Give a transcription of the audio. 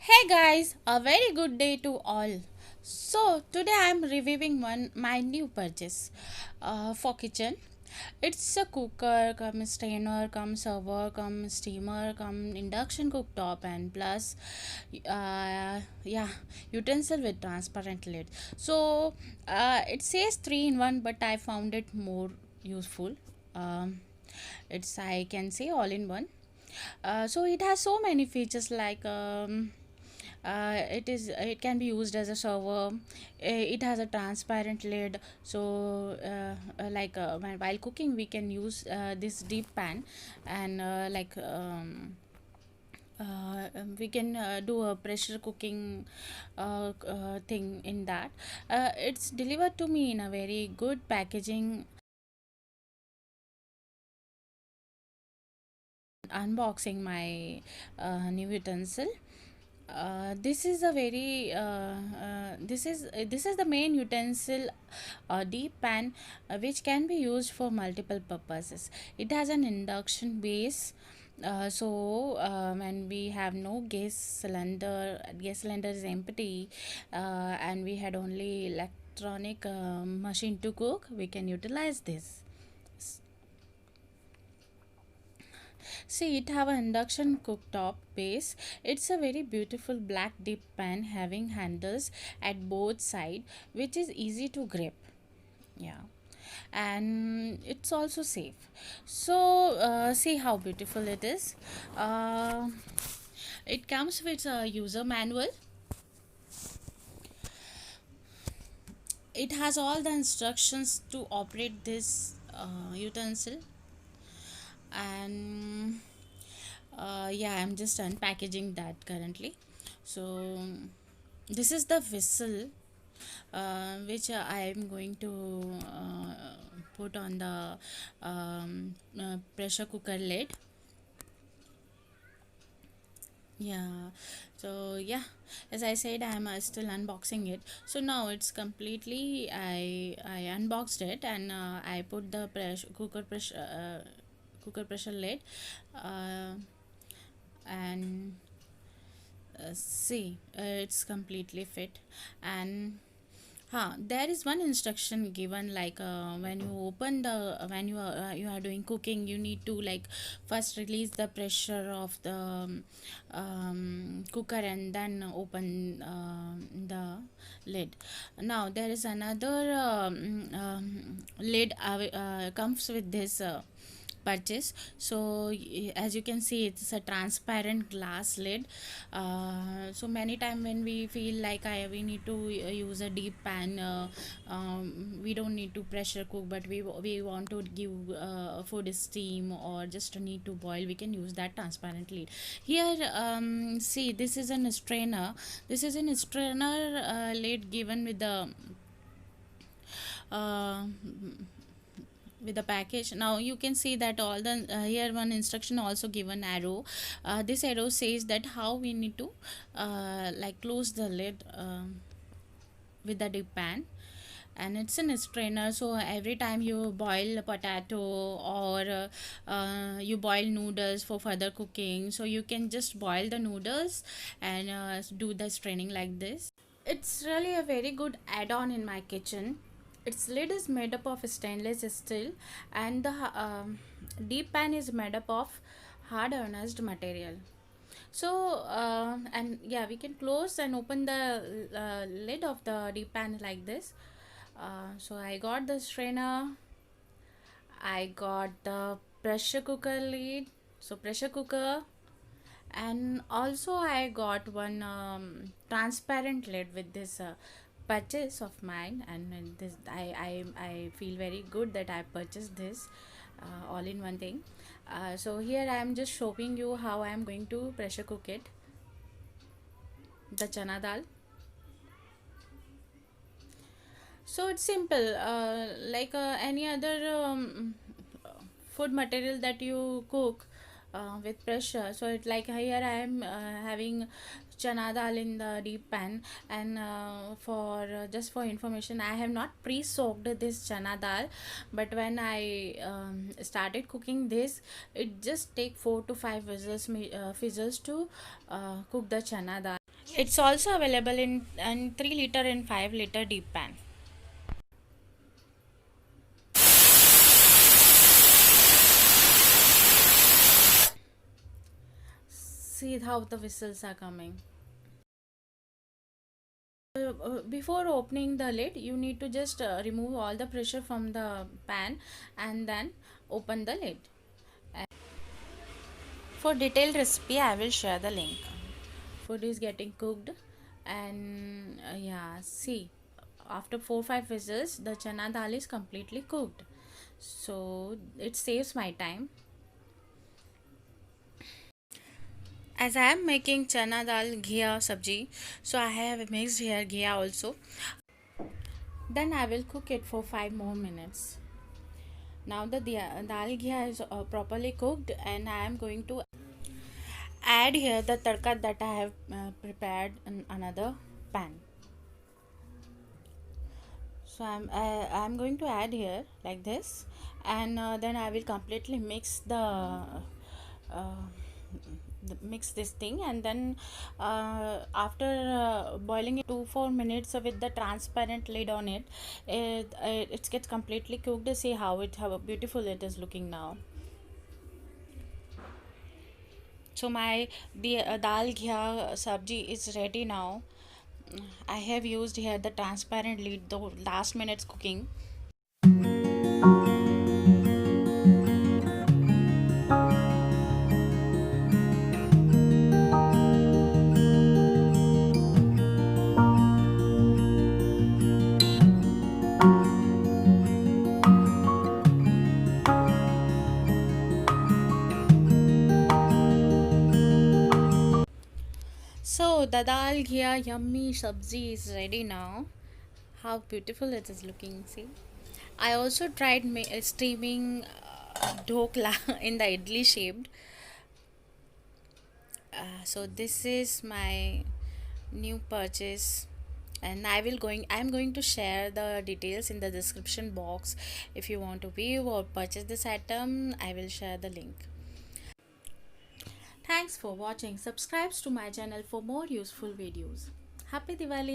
Hey guys, a very good day to all. So today I am reviewing one my new purchase for kitchen. It's a cooker, come strainer, come server, come steamer, come induction cooktop, and plus, yeah, utensil with transparent lid. So it says three in one, but I found it more useful. Um, it's I can say all in one. So it has so many features like it can be used as a server. It has a transparent lid, so while cooking we can use this deep pan, and we can do a pressure cooking thing in that. It's delivered to me in a very good packaging. Unboxing my new utensil. This is a very this is the main utensil, deep pan, which can be used for multiple purposes. It has an induction base, when we have no gas cylinder is empty, and we had only electronic machine to cook, we can utilize this. See, it have an induction cooktop base. It's a very beautiful black deep pan having handles at both side, which is easy to grip. Yeah, and it's also safe. So see how beautiful it is. Uh, it comes with a user manual. It has all the instructions to operate this utensil, and yeah, I'm just unpackaging that currently. So this is the whistle, which I am going to put on the pressure cooker lid. Yeah, so yeah, as I said, I'm still unboxing it. So now it's completely, I unboxed it, and I put the cooker pressure lid, uh, and see, it's completely fit. And there is one instruction given, like when you open the when you are doing cooking, you need to like first release the pressure of the cooker and then open the lid. Now there is another lid comes with this purchase. So as you can see, it's a transparent glass lid. So many time when we feel like we need to use a deep pan, we don't need to pressure cook, but we want to give food steam or just need to boil, we can use that transparent lid. Here, see, this is an strainer. This is an strainer lid given uh, with the package. Now you can see that all the here one instruction also given arrow. This arrow says that how we need to like close the lid with the dip pan. And it's an strainer, so every time you boil a potato, or you boil noodles for further cooking, so you can just boil the noodles and do the straining like this. It's really a very good add-on in my kitchen. Its lid is made up of stainless steel, and the deep pan is made up of hard earnest material. So and yeah, we can close and open the lid of the deep pan like this. So I got the strainer, I got the pressure cooker lid, so pressure cooker, and also I got one transparent lid with this purchase of mine. And this I feel very good that I purchased this all in one thing. So here I am just showing you how I am going to pressure cook it, the chana dal. So it's simple, like any other food material that you cook with pressure. So it's like here I am having chana dal in the deep pan, and for just for information, I have not pre-soaked this chana dal, but when I started cooking this, it just take 4 to 5 whistles to cook the chana dal. It's also available in 3 liter and 5 liter deep pan. See how the whistles are coming. Before opening the lid, you need to just remove all the pressure from the pan and then open the lid. For detailed recipe, I will share the link. Food is getting cooked, and yeah, see, after 4-5 whistles, the chana dal is completely cooked. So it saves my time. As I am making chana dal ghee sabji, so I have mixed here ghee also. Then I will cook it for 5 more minutes. Now the dal ghee is properly cooked, and I am going to add here the tadka that I have prepared in another pan. So I'm going to add here like this, and then I will completely uh, mix this thing, and then after boiling it 2-4 minutes with the transparent lid on it, it gets completely cooked. See how beautiful it is looking now. So my dal ghee sabji is ready now. I have used here the transparent lid, the last minute's cooking. So the dal ghee yummy sabzi is ready now. How beautiful it is looking. See, I also tried steaming dhokla in the idli shaped. So this is my new purchase, and I'm going to share the details in the description box. If you want to view or purchase this item, I will share the link. Thanks for watching. Subscribe to my channel for more useful videos. Happy Diwali!